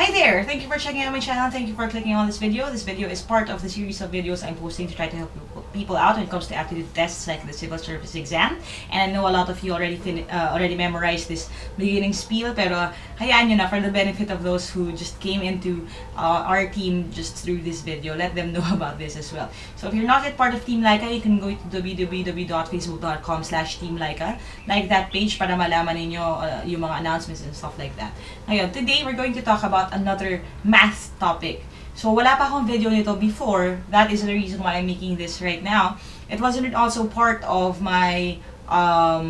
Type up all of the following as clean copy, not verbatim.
Hi there! Thank you for checking out my channel. Thank you for clicking on this video. This video is part of the series of videos I'm posting to try to help people out when it comes to aptitude tests like the civil service exam. And I know a lot of you already memorized this beginning spiel, pero hayaan nyo na for the benefit of those who just came into our team just through this video. Let them know about this as well. So if you're not yet part of Team Laika, you can go to www.facebook.com/teamlaika. Like that page para malaman ninyo yung mga announcements and stuff like that. Ngayon, today we're going to talk about another math topic. So wala pa akong video nito before. That is the reason why I'm making this right now. It wasn't also part of my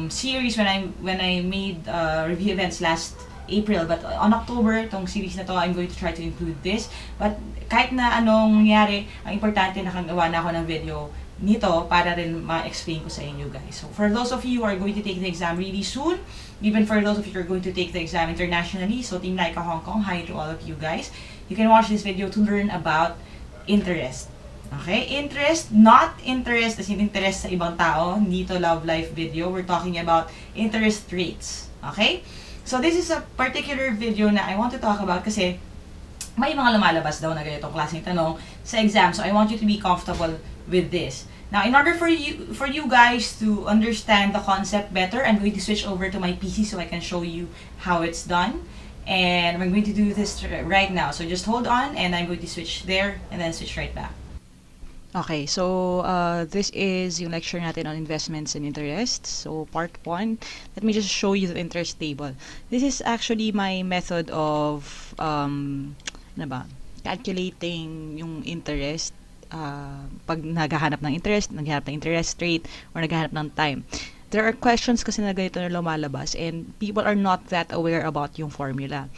series when I made review events last April, but on October, itong series na to, I'm going to try to include this. But kahit na anong nangyari, ang importante nakagawa na ako ng video nito para rin ma-explain ko sa inyo guys. So for those of you who are going to take the exam really soon, even for those of you who are going to take the exam internationally, so Team Laika Hong Kong, hi to all of you guys. You can watch this video to learn about interest. Okay? Interest, not interest as in interest sa ibang tao, hindi to love life video. We're talking about interest rates. Okay? So this is a particular video na I want to talk about kasi may mga lumalabas daw na ganitong klaseng tanong sa exam. So I want you to be comfortable with this. Now, in order for you guys to understand the concept better, I'm going to switch over to my PC so I can show you how it's done. And we're going to do this right now. So just hold on and I'm going to switch there and then switch right back. Okay, so this is yung lecture natin on investments and interest. So part 1, let me just show you the interest table. This is actually my method of calculating yung interest pag naghahanap ng interest rate, or naghahanap ng time. There are questions kasi na ganito na lumalabas and people are not that aware about yung formula.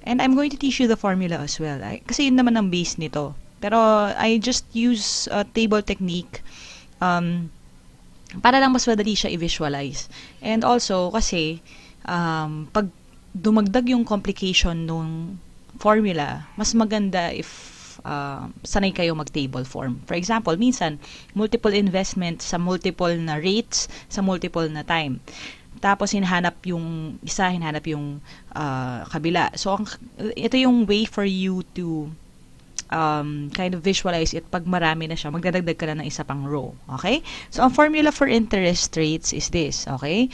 And I'm going to teach you the formula as well. Kasi yun naman ang base nito. Pero I just use a table technique para lang mas madali siya i-visualize. And also, kasi pag dumagdag yung complication nung formula, mas maganda if sanay kayo mag-table form. For example, minsan, multiple investment sa multiple na rates, sa multiple na time. Tapos, hinahanap yung isa, hinahanap yung kabila. So, ito yung way for you to kind of visualize it. Pag marami na siya, magdadagdag ka na ng isa pang row. Okay? So, ang formula for interest rates is this. Okay?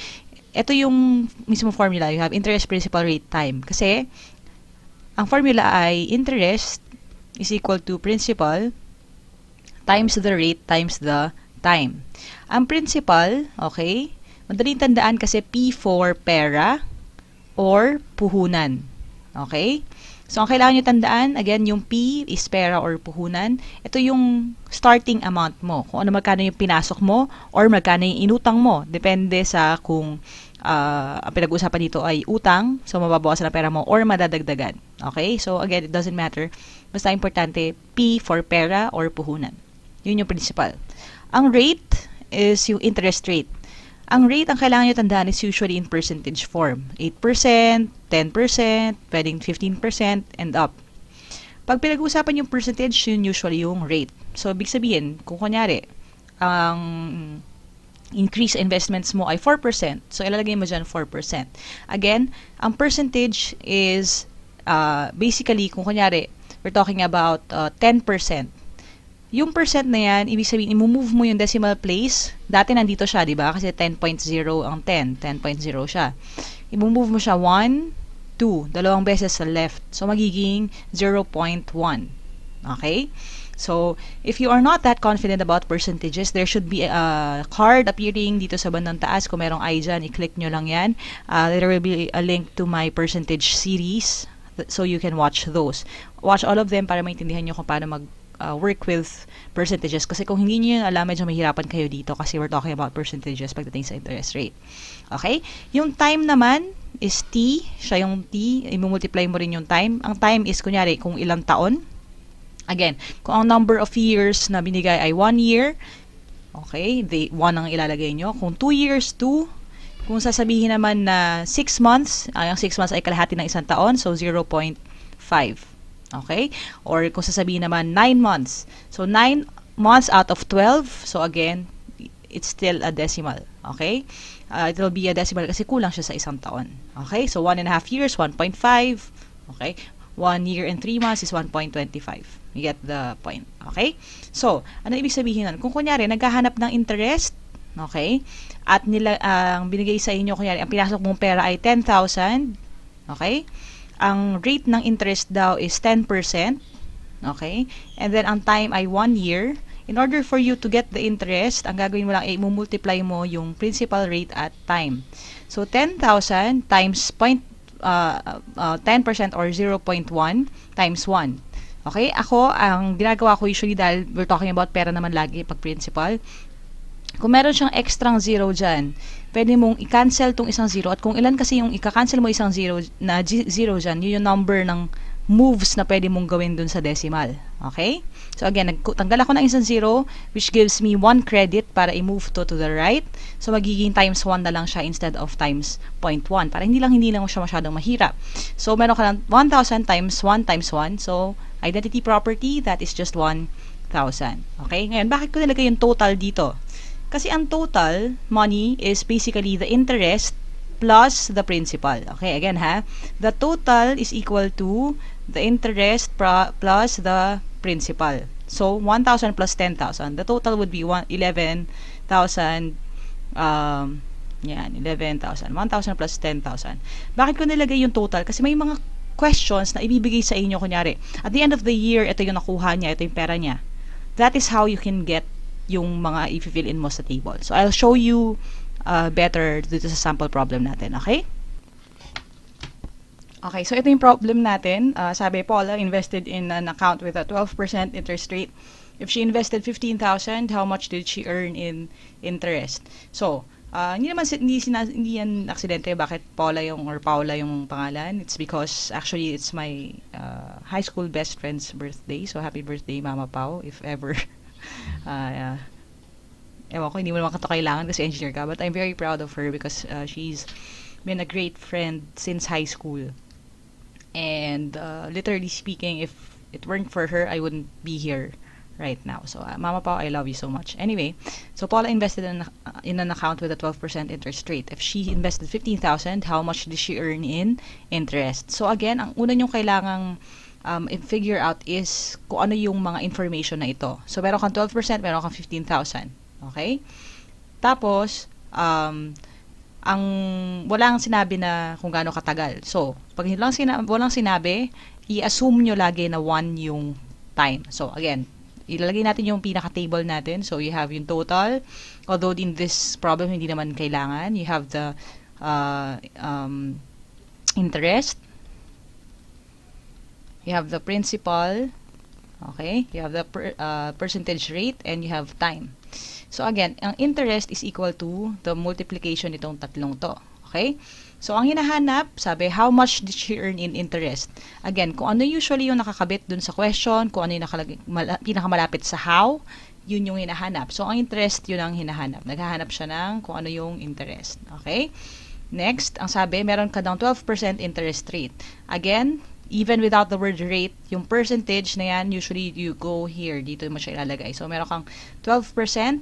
Ito yung mismo formula. You have interest, principal, rate, time. Kasi, ang formula ay interest is equal to principal times the rate times the time. Ang principal, okay, madaling tandaan kasi P for pera or puhunan. Okay? So, ang kailangan nyo tandaan, again, yung P is pera or puhunan. Ito yung starting amount mo. Kung ano magkano yung pinasok mo or magkano yung inutang mo. Depende sa kung ang pinag-uusapan dito ay utang, so mababawasan ang pera mo or madadagdagan. Okay? So, again, it doesn't matter. Basta importante, P for pera or puhunan. Yun yung principal. Ang rate is yung interest rate. Ang rate, ang kailangan nyo tandaan is usually in percentage form. 8%, 10%, pwedeng 15%, and up. Pag pinag-uusapan yung percentage, yun usually yung rate. So, ibig sabihin, kung kunyari, ang increase investments mo ay 4%, so ilalagay mo dyan 4%. Again, ang percentage is basically, kung kunyari, we're talking about 10%. Yung percent na yan, ibig sabihin, i-move mo yung decimal place. Dati nandito siya, di ba? Kasi 10.0 ang 10. 10.0 siya. I-move mo siya 1, 2. Dalawang beses sa left. So, magiging 0.1. Okay? So, if you are not that confident about percentages, there should be a card appearing dito sa bandang taas. Kung merong eye dyan, i-click nyo lang yan. There will be a link to my percentage series. So, you can watch those. Watch all of them para maintindihan nyo kung paano work with percentages. Kasi kung hindi nyo yun alam, medyo mahirapan kayo dito kasi we're talking about percentages pagdating sa interest rate. Okay? Yung time naman is T. Siya yung T. I-multiply mo rin yung time. Ang time is, kunyari, kung ilang taon. Again, kung ang number of years na binigay ay 1 year, okay, 1 ang ilalagay nyo. Kung 2 years, 2. Kung sasabihin naman na 6 months, ang 6 months ay kalahati ng isang taon, so 0.5. Okay? Or kung sasabihin naman 9 months. So 9 months out of 12. So again, it's still a decimal. Okay? It will be a decimal kasi kulang siya sa isang taon. Okay? So 1.5 years, 1.5. Okay? 1 year and 3 months is 1.25. You get the point. Okay? So, ano ibig sabihin nun? Kung kunyari, naghahanap ng interest, okay, at ang binigay sa inyo, kunyari, ang pinasok mong pera ay 10,000, okay, ang rate ng interest daw is 10%, okay, and then ang time ay 1 year. In order for you to get the interest, ang gagawin mo lang ay multiply mo yung principal rate at time. So, 10,000 times 10% or 0.1 times 1. Okay? Ako, ang ginagawa ko usually dahil we're talking about pera naman lagi pag principal, kung meron siyang extrang zero dyan, pwede mong i-cancel tong isang zero at kung ilan kasi yung i-cancel mo isang zero na zero dyan, yun yung number ng moves na pwede mong gawin dun sa decimal. Okay? So again, tanggal ako ng isang zero, which gives me 1 credit para i-move to the right. So magiging times 1 na lang siya instead of times 0.1. Para hindi lang siya masyadong mahirap. So meron ka lang 1,000 times 1 times 1. So identity property, that is just 1,000. Okay? Ngayon, bakit ko nilagay yung total dito? Kasi ang total money is basically the interest plus the principal. Okay, again ha. The total is equal to the interest plus the principal. So, 1,000 plus 10,000. The total would be 11,000. Yan, 11,000. 1,000 plus 10,000. Bakit ko nilagay yung total? Kasi may mga questions na ibibigay sa inyo, kunyari. At the end of the year, ito yung nakuha niya, ito yung pera niya. That is how you can get yung mga i-fill in mo sa table. So, I'll show you better dito sa sample problem natin. Okay? Okay, so ito yung problem natin. Sabi, Paula invested in an account with a 12% interest rate. If she invested 15,000, how much did she earn in interest? So, hindi yan aksidente bakit Paula yung pangalan. It's because actually it's my high school best friend's birthday. So, happy birthday, Mama Pao, if ever. Ewan ko, hindi mo naman ito kailangan kasi engineer ka. But I'm very proud of her because she's been a great friend since high school. And literally speaking, if it weren't for her, I wouldn't be here right now. So, Mama Pao, I love you so much. Anyway, so Paula invested in an account with a 12% interest rate. If she invested 15,000, how much did she earn in interest? So, again, ang una nyong kailangang figure out is kung ano yung mga information na ito. So, meron kang 12%, meron kang 15,000. Okay? Tapos, walang sinabi na kung gaano katagal. So, pag walang sinabi, i-assume nyo lagi na 1 yung time. So, again, ilalagay natin yung pinaka-table natin. So, you have yung total. Although, in this problem, hindi naman kailangan. You have the interest. You have the principal. Okay? You have the percentage rate. And you have time. So, again, ang interest is equal to the multiplication nitong tatlong to. Okay? So, ang hinahanap, sabi, how much did she earn in interest? Again, kung ano usually yung nakakabit dun sa question, kung ano yung pinakamalapit sa how, yun yung hinahanap. So, ang interest, yun ang hinahanap. Naghahanap siya ng kung ano yung interest. Okay? Next, ang sabi, meron ka daw 12% interest rate. Again, even without the word rate, yung percentage na yan, usually you go here. Dito mo siya ilalagay. So, meron kang 12%.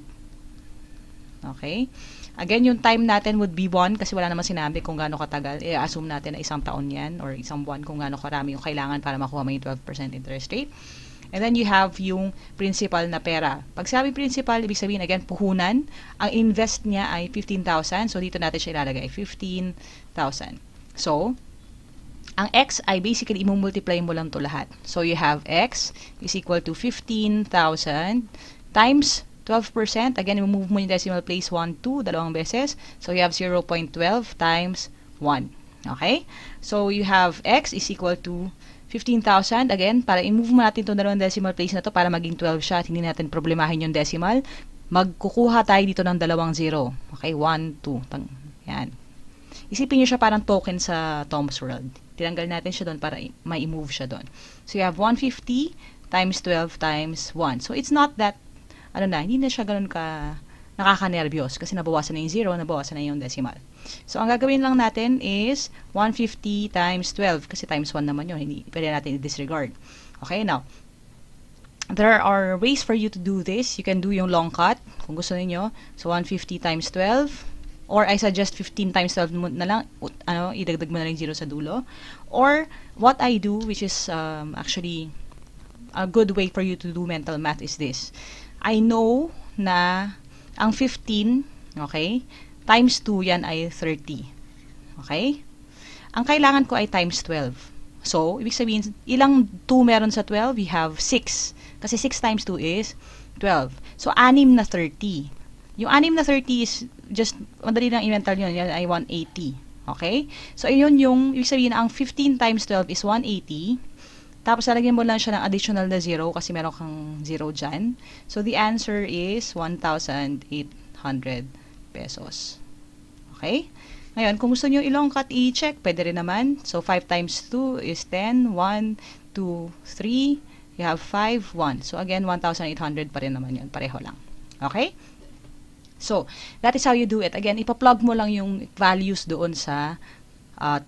Okay? Again, yung time natin would be 1 kasi wala naman sinabi kung gaano katagal. I-assume natin na isang taon yan or isang buwan kung gaano karami yung kailangan para makuha mo yung 12% interest rate. And then you have yung principal na pera. Pag sabi principal, ibig sabihin, again, puhunan. Ang invest niya ay 15,000. So, dito natin siya ilalagay. 15,000. So, ang x ay basically imumultiply mo lang to lahat. So, you have x is equal to 15,000 times 12%. Again, move mo yung decimal place 1, 2, dalawang beses. So, you have 0.12 times 1. Okay? So, you have x is equal to 15,000. Again, para i-move mo natin itong dalawang decimal place na to para maging 12 siya at hindi natin problemahin yung decimal, magkukuha tayo dito ng dalawang 0. Okay? 1, 2. Yan. Isipin nyo siya parang token sa Tom's World. Tinanggal natin siya doon para ma-move siya doon. So, you have 150 times 12 times 1. So, it's not that hindi na siya ganun ka nakaka-nervyos kasi nabawasan na yung 0, nabawasan na yung decimal. So, ang gagawin lang natin is 150 times 12 kasi times 1 naman yun. Hindi pwede natin i-disregard. Okay, now, there are ways for you to do this. You can do yung long cut kung gusto niyo. So, 150 times 12 or I suggest 15 times 12 mo na lang, idagdag mo na lang 0 sa dulo. Or, what I do, which is actually a good way for you to do mental math is this. I know na ang 15, okay, times 2 yan ay 30. Okay? Ang kailangan ko ay times 12. So, ibig sabihin, ilang 2 meron sa 12? We have 6. Kasi 6 times 2 is 12. So, 6 na 30. Yung 6 na 30 is just, madali lang i-mental yun. Yan ay 180. Okay? So, ayun yung, ibig sabihin, ang 15 times 12 is 180. Tapos, lalagyan mo lang siya ng additional na 0 kasi meron kang 0 dyan. So, the answer is 1,800 pesos. Okay? Ngayon, kung gusto nyo i-long cut, i-check, pwede rin naman. So, 5 times 2 is 10. 1, 2, 3. You have 5, 1. So, again, 1,800 pa rin naman yun. Pareho lang. Okay? So, that is how you do it. Again, ipa-plug mo lang yung values doon sa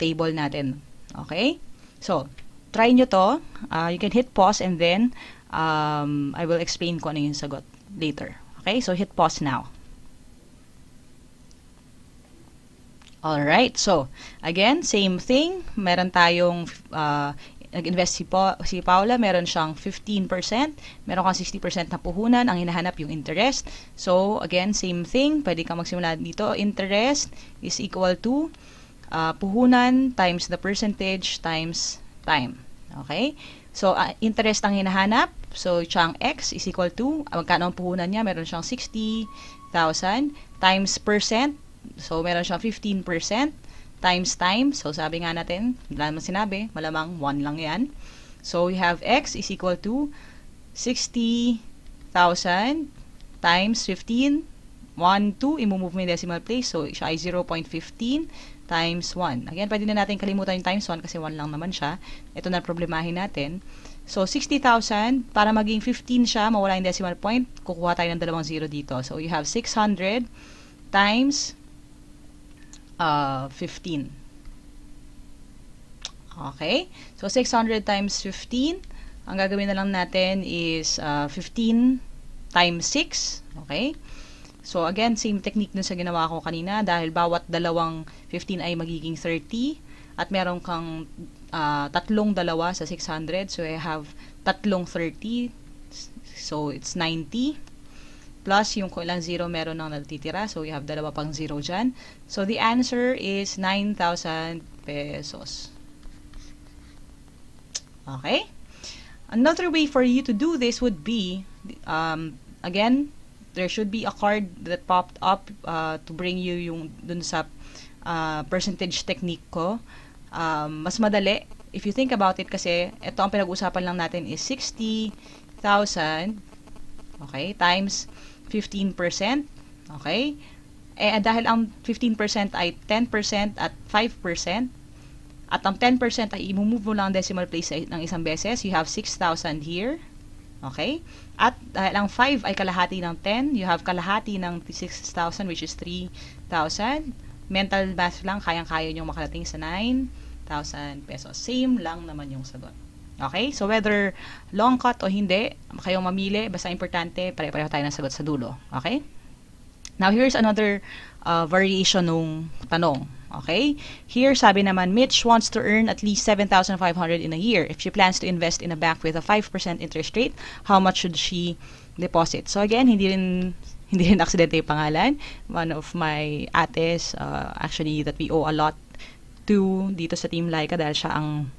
table natin. Okay? So, try nyo to. You can hit pause and then I will explain kung ano yung sagot later. Okay? So, hit pause now. Alright. So, again, same thing. Meron tayong nag-invest si Paula, meron siyang 15%, meron kang 60% na puhunan, ang hinahanap yung interest. So, again, same thing, pwede kang magsimula dito. Interest is equal to puhunan times the percentage times time. Okay? So, interest ang hinahanap. So, siyang X is equal to, magkano ang puhunan niya? Meron siyang 60,000 times percent. So, meron siyang 15%. Times time. So, sabi nga natin, wala naman sinabi, malamang 1 lang yan. So, we have X is equal to 60,000 times 15. 1, 2, imumove mo yung decimal place. So, siya ay 0.15 times 1. Again, pwede na natin kalimutan yung times 1 kasi 1 lang naman siya. Ito na problemahin natin. So, 60,000, para maging 15 siya, mawala yung decimal point, kukuha tayo ng dalawang 0 dito. So, you have 600 times 15. Okay? So, 600 times 15. Ang gagawin na lang natin is 15 times 6. Okay? So, again, same technique dun sa ginawa ko kanina dahil bawat dalawang 15 ay magiging 30 at meron kang tatlong dalawa sa 600. So, I have tatlong 30. So, it's 90. Plus, yung kung ilang 0 meron nang natitira. So, you have dalawa pang 0 dyan. So, the answer is 9,000 pesos. Okay? Another way for you to do this would be, again, there should be a card that popped up to bring you yung dun sa percentage technique ko. Mas madali. If you think about it kasi, ito ang pinag-usapan lang natin is 60,000, okay, times 15%, okay? Eh, dahil ang 15% ay 10% at 5%, at ang 10% ay i-move mo lang decimal place ng isang beses, you have 6,000 here, okay? At dahil ang 5 ay kalahati ng 10, you have kalahati ng 6,000 which is 3,000. Mental math lang, kayang-kaya nyo makarating sa 9,000 pesos. Same lang naman yung sagot. Okay? So, whether long cut o hindi, kayong mamili, basta importante, pare-pareho tayo ng sagot sa dulo. Okay? Now, here's another variation ng tanong. Okay? Here, sabi naman, Mitch wants to earn at least 7,500 in a year. If she plans to invest in a bank with a 5% interest rate, how much should she deposit? So, again, hindi rin aksidente yung pangalan. One of my ates, actually, that we owe a lot to dito sa Team Laika dahil siya ang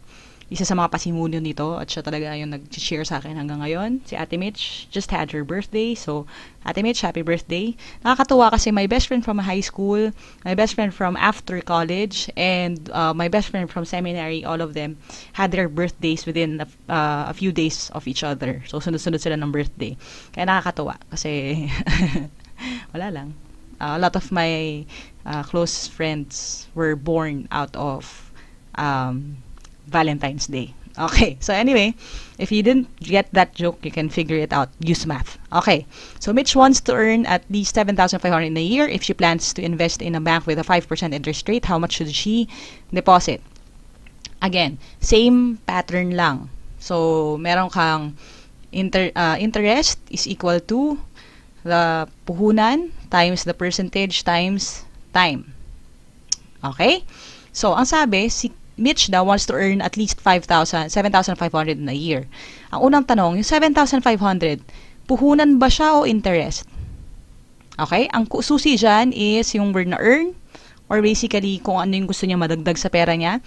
isa sa mga pasimuno nito at siya talaga yung nag-share sa akin hanggang ngayon. Si Ate Mitch just had her birthday. So, Ate Mitch, happy birthday. Nakakatuwa kasi my best friend from high school, my best friend from after college, and my best friend from seminary, all of them had their birthdays within a few days of each other. So, sunod-sunod sila ng birthday. Kaya nakakatuwa kasi wala lang. A lot of my close friends were born out of Valentine's Day. Okay, so anyway, if you didn't get that joke, you can figure it out. Use math. Okay, so Mitch wants to earn at least 7,500 in a year. If she plans to invest in a bank with a 5% interest rate, how much should she deposit? Again, same pattern lang. So, meron kang interest is equal to the puhunan times the percentage times time. Okay? So, ang sabi, si Mitch daw wants to earn at least 7,500 in a year. Ang unang tanong, yung 7,500, puhunan ba siya o interest? Okay? Ang susi dyan is yung word na earn, or basically kung ano yung gusto niya madagdag sa pera niya.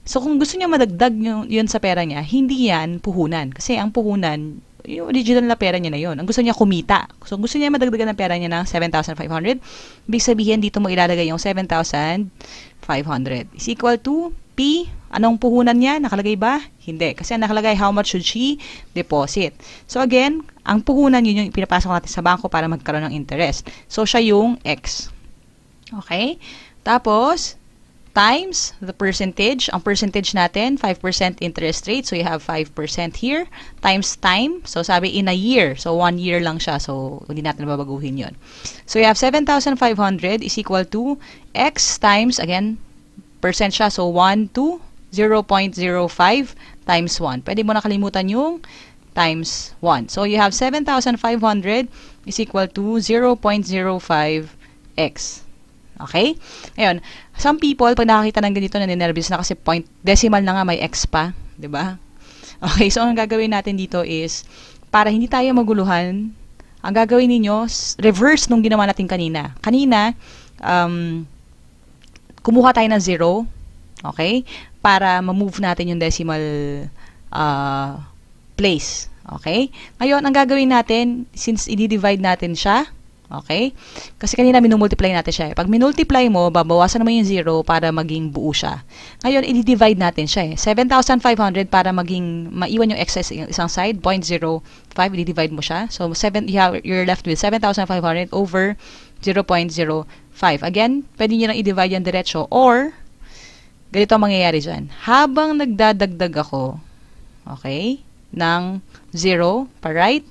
So, kung gusto niya madagdag yun sa pera niya, hindi yan puhunan. Kasi ang puhunan, yung original na pera niya na yun. Ang gusto niya kumita. So, gusto niya madagdagan ng pera niya ng 7,500. Ibig sabihin, dito mo ilalagay yung 7,500 is equal to P. Anong puhunan niya? Nakalagay ba? Hindi. Kasi nakalagay, how much should she deposit? So, again, ang puhunan yun yung pinapasok natin sa bangko para magkaroon ng interest. So, siya yung X. Okay? Tapos, times the percentage. Ang percentage natin, 5% interest rate. So, you have 5% here. Times time. So, sabi in a year. So, 1 year lang siya. So, hindi natin babaguhin yun. So, you have 7,500 is equal to X times, again, percent siya. So, 1 to 0.05 times 1. Pwede mo nakalimutan yung times 1. So, you have 7,500 is equal to 0.05x. Okay? Ngayon, some people, pag nakakita ng ganito, naninervous na kasi decimal na nga, may x pa. 'Di ba? Okay, so ang gagawin natin dito is, para hindi tayo maguluhan, ang gagawin ninyo, reverse nung ginawa natin kanina. Kanina, kumuha tayo ng 0, okay? Para ma-move natin yung decimal place. Okay? Ngayon, ang gagawin natin, since i-divide natin siya, okay? Kasi kanina minumultiply natin siya. Pag minultiply mo, babawasan mo yung 0 para maging buo siya. Ngayon, i-divide natin siya. 7,500 para maging maiwan yung excess isang side, 0.05, i-divide mo siya. So, you're left with 7,500 over 0.05. Again, pwede nyo lang i-divide yan diretso, or ganito ang mangyayari dyan. Habang nagdadagdag ako, okay, ng 0 pa right,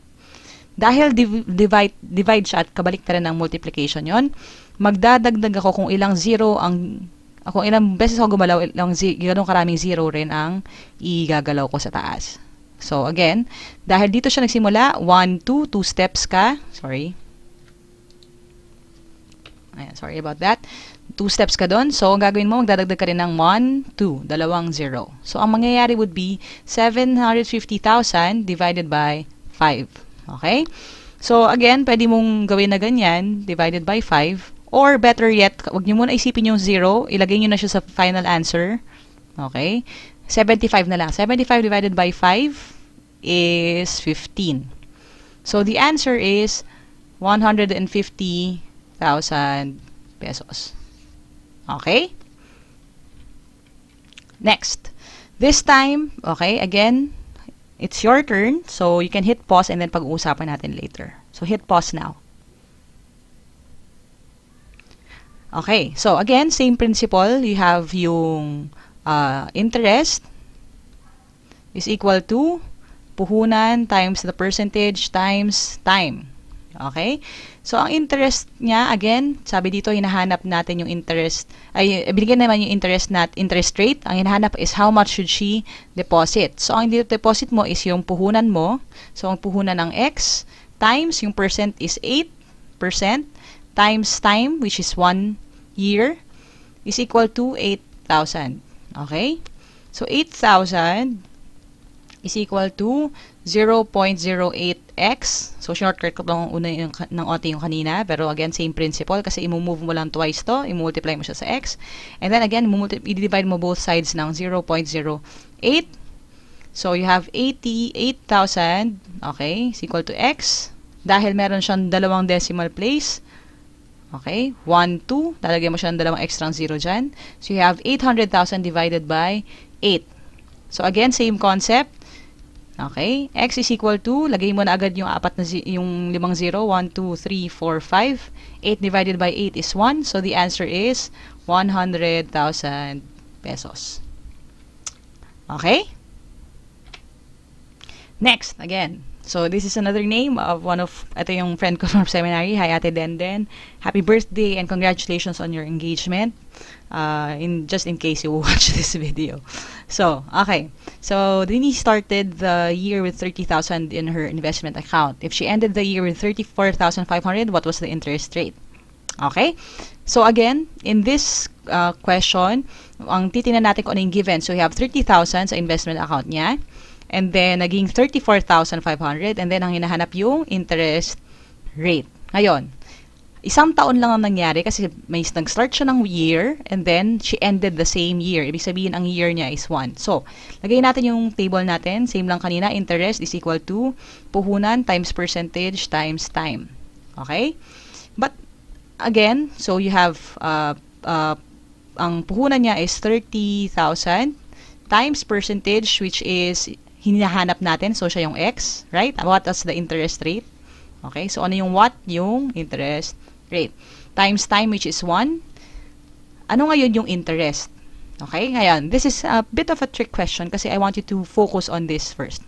dahil divide siya at kabalik na rin ng multiplication yon, magdadagdag ako kung ilang 0 kung ilang beses ako gumalaw, ganun karaming 0 rin ang igagalaw ko sa taas. So, again, dahil dito siya nagsimula, 1, 2 steps ka, sorry about that, 2 steps ka doon. So, ang gagawin mo, magdadagdag ka rin ng 1, 2, dalawang 0. So, ang mangyayari would be 750,000 divided by 5. Okay? So, again, pwede mong gawin na ganyan, divided by 5. Or, better yet, wag nyo muna isipin yung 0, ilagay nyo na siya sa final answer. Okay? 75 na lang. 75 divided by 5 is 15. So, the answer is 150,000 pesos. Okay? Next. This time, okay, again, it's your turn. So, you can hit pause and then pag-uusapan natin later. So, hit pause now. Okay. So, again, same principle. You have yung interest is equal to puhunan times the percentage times time. Okay? So, ang interest niya, again, sabi dito, hinahanap natin yung interest, binigyan naman yung interest rate. Ang hinahanap is how much should she deposit. So, ang deposit mo is yung puhunan mo. So, ang puhunan ng X times, yung percent is 8%, times time, which is 1 year, is equal to 8,000. Okay? So, 8,000 is equal to 0.08x. So, shortcut ko lang una ng onti yung kanina. Pero again, same principle. Kasi i-move mo lang twice to. I-multiply mo siya sa x. And then again, i-divide mo both sides ng 0.08. So, you have 88,000. Okay? Is equal to x. Dahil meron siyang dalawang decimal place. Okay? 1, 2. Lalagay mo siya ng dalawang extra 0 dyan. So, you have 800,000 divided by 8. So, again, same concept. Okay? X is equal to, lagay mo na agad yung yung 5 0. 1, 2, 3, 4, 5. 8 divided by 8 is 1. So, the answer is 100,000 pesos. Okay? Next, again. So, this is another name of ito yung friend ko from seminary. Hi, Ate Denden. Happy birthday and congratulations on your engagement. Just in case you watch this video. So, okay. So, Dini started the year with 30,000 in her investment account. If she ended the year with 34,500, what was the interest rate? Okay? So again, in this question, ang titingnan natin kung ano yung given. So you have 30,000 sa investment account niya. And then, naging 34,500. And then, ang hinahanap yung interest rate. Ngayon, isang taon lang ang nangyari kasi may nag-start siya ng year and then she ended the same year. Ibig sabihin, ang year niya is 1. So, lagay natin yung table natin. Same lang kanina. Interest is equal to puhunan times percentage times time. Okay? But, again, so you have, ang puhunan niya is 30,000 times percentage, which is hinahanap natin. So, siya yung X, right? What is the interest rate? Okay, so ano yung what? Yung interest rate. Times time, which is 1. Ano ngayon yung interest? Okay, ngayon, this is a bit of a trick question kasi I want you to focus on this first.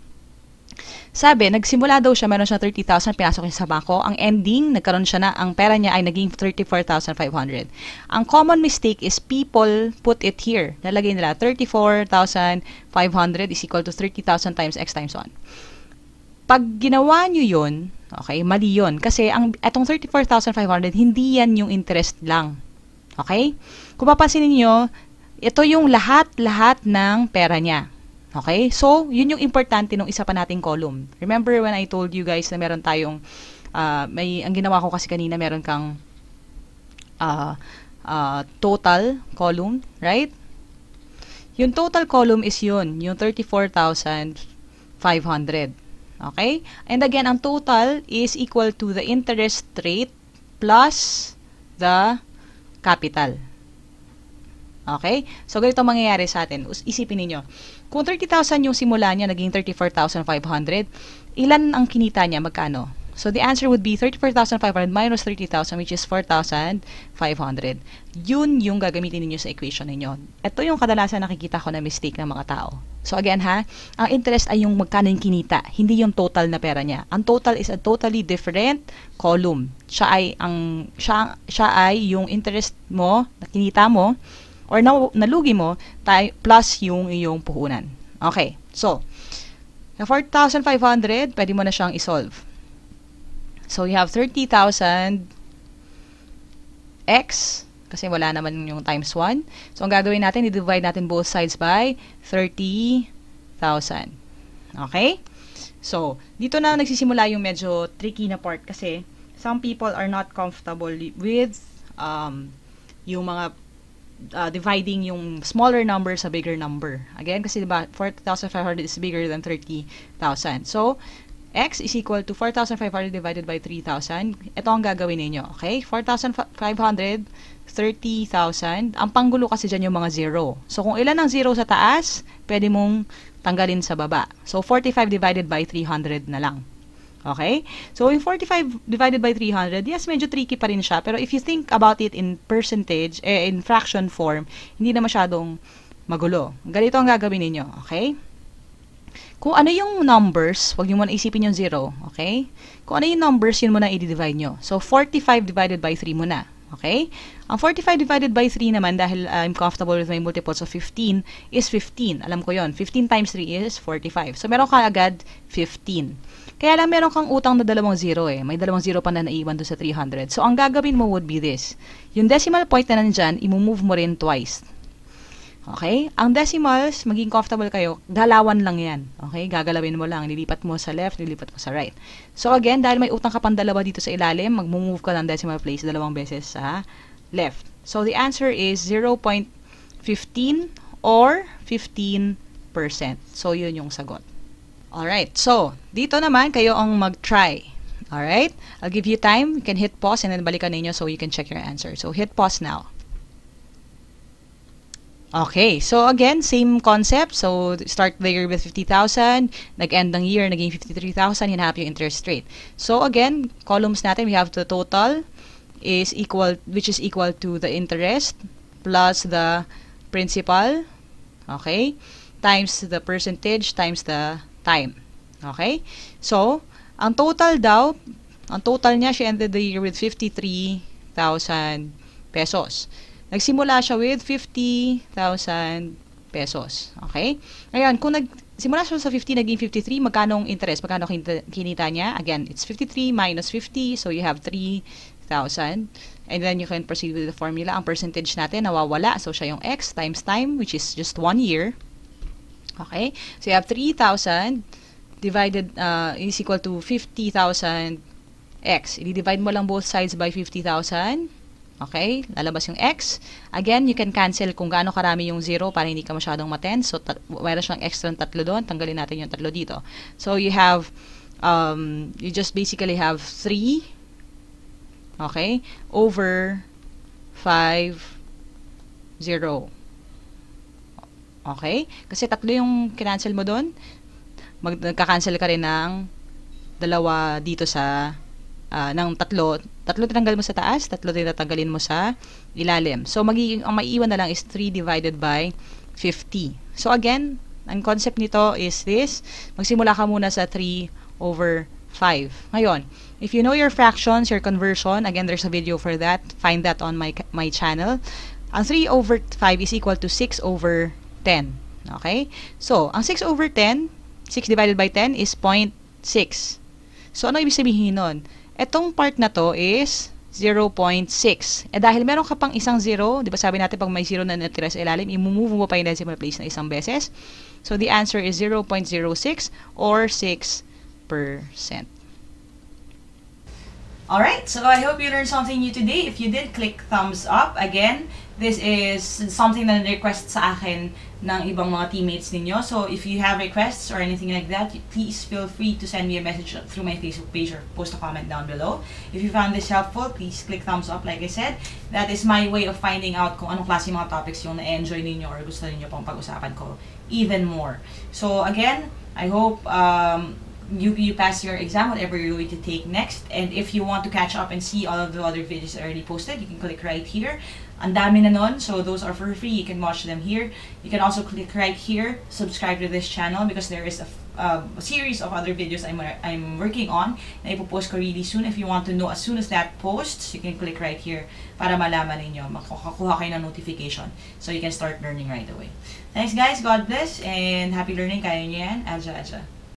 Sabi, nagsimula daw siya, meron siya 30,000, pinasok niya sa bangko. Ang ending, nagkaroon siya na, ang pera niya ay naging 34,500. Ang common mistake is people put it here. Nalagay nila, 34,500 is equal to 30,000 times x times 1. Pag ginawa nyo yun, okay, mali yun. Kasi etong 34,500, hindi yan yung interest lang. Okay? Kung papansinin nyo, ito yung lahat-lahat ng pera niya. Okay? So, yun yung importante nung isa pa nating column. Remember when I told you guys na meron tayong, ang ginawa ko kasi kanina, meron kang total column, right? Yung total column is yun, yung 34,500. Okay? And again, ang total is equal to the interest rate plus the capital. Okay? So, ganito mangyayari sa atin. Isipin niyo kung 30,000 yung simula niya, naging 34,500, ilan ang kinita niya? Magkano? So, the answer would be 34,500 minus 30,000, which is 4,500. Yun yung gagamitin niyo sa equation niyo. Ito yung kadalasan nakikita ko na mistake ng mga tao. So, again ha, ang interest ay yung magkano yung kinita, hindi yung total na pera niya. Ang total is a totally different column. Siya ay yung interest mo, na kinita mo, or nalugi mo, plus yung iyong puhunan. Okay. So, na 4,500, pwede mo na siyang isolve. So, you have 30,000 x, kasi wala naman yung times 1. So, ang gagawin natin, i-divide natin both sides by 30,000. Okay? So, dito na nagsisimula yung medyo tricky na part kasi some people are not comfortable with yung mga dividing yung smaller number sa bigger number. Again, kasi diba, 4,500 is bigger than 30,000. So, x is equal to 4,500 divided by 3,000. Ito ang gagawin ninyo. Okay? 4,500, 30,000. Ang panggulo kasi dyan yung mga zero. So, kung ilan ang zero sa taas, pwede mong tanggalin sa baba. So, 45 divided by 300 na lang. Okay? So, yung 45 divided by 300, yes, medyo tricky pa rin siya. Pero if you think about it in percentage, in fraction form, hindi na masyadong magulo. Ganito ang gagawin ninyo. Okay? Kung ano yung numbers, huwag nyo muna isipin yung 0. Okay? Kung ano yung numbers, yun muna i-divide nyo. So, 45 divided by 3 muna. Okay? Ang 45 divided by 3 naman, dahil I'm comfortable with my multiples of 15, is 15. Alam ko yon. 15 times 3 is 45. So, meron ka agad 15. Kaya lang meron kang utang na 2 zero eh. May 2 zero pa na naiwan doon sa 300. So, ang gagawin mo would be this. Yung decimal point na nandyan, i-move mo rin twice. Okay? Ang decimals, maging comfortable kayo, galawan lang yan. Okay? Gagalawin mo lang. Nilipat mo sa left, nilipat mo sa right. So, again, dahil may utang ka pang 2 dito sa ilalim, mag-move ka ng decimal place 2 beses sa left. So, the answer is 0.15 or 15%. So, yun yung sagot. Alright, so, dito naman, kayo ang mag-try. Alright? I'll give you time. You can hit pause and then balikan ninyo so you can check your answer. So, hit pause now. Okay, so again, same concept. So, start the year with 50,000. Nag-end ng year, naging 53,000. Hinahap yung interest rate. So, again, columns natin, we have the total is equal, which is equal to the interest plus the principal. Okay? Times the percentage times the time. Okay? So, ang total daw, ang total niya, she ended the year with 53,000 pesos. Nagsimula siya with 50,000 pesos. Okay? Ngayon, kung nagsimula siya sa 50, naging 53, magkano ang interest? Magkano kinita niya? Again, it's 53 minus 50, so you have 3,000. 3,000. And then you can proceed with the formula. Ang percentage natin nawawala. So, siya yung x times time, which is just 1 year. Okay? So, you have 3,000 divided is equal to 50,000 x. I-divide mo lang both sides by 50,000. Okay? Lalabas yung x. Again, you can cancel kung gaano karami yung 0 para hindi ka masyadong maten. So, mayroon siyang extra 3 doon. Tanggalin natin yung 3 dito. So, you have, you just basically have 3, okay, over 5, 0. Okay? Kasi 3 yung kinancel mo doon. Magkakancel ka rin ng 2 dito sa ng 3 tinanggal mo sa taas, 3 tinatanggalin mo sa ilalim. So, ang maiiwan na lang is 3 divided by 50. So, again, ang concept nito is this. Magsimula ka muna sa 3 over 5. Ngayon, if you know your fractions, your conversion, again, there's a video for that. Find that on my channel. Ang 3 over 5 is equal to 6 over 10. Okay? So, ang 6 over 10, 6 divided by 10 is 0.6. So, ano ibig sabihin nun? Etong part na to is 0.6. Dahil meron ka pang isang 0, di ba sabi natin pag may 0 na natira sa ilalim, i-move mo pa yung decimal place na isang beses. So, the answer is 0.06 or 6%. Alright, so I hope you learned something new today. If you did, click thumbs up. Again, this is something na request sa akin ng ibang mga teammates ninyo. So if you have requests or anything like that, please feel free to send me a message through my Facebook page or post a comment down below. If you found this helpful, please click thumbs up like I said. That is my way of finding out kung anong klase mga topics yung na-enjoy ninyo or gusto ninyo pang pag-usapan ko even more. So again, I hope you pass your exam, whatever you're going to take next. And if you want to catch up and see all of the other videos I already posted, you can click right here. Ang dami na nun, so those are for free. You can watch them here. You can also click right here, subscribe to this channel because there is a series of other videos I'm working on na ipopost ko really soon. If you want to know as soon as that posts, you can click right here para malaman ninyo, makakuha kayo ng notification so you can start learning right away. Thanks guys, God bless, and happy learning. Kaya nyo yan. Aja, aja.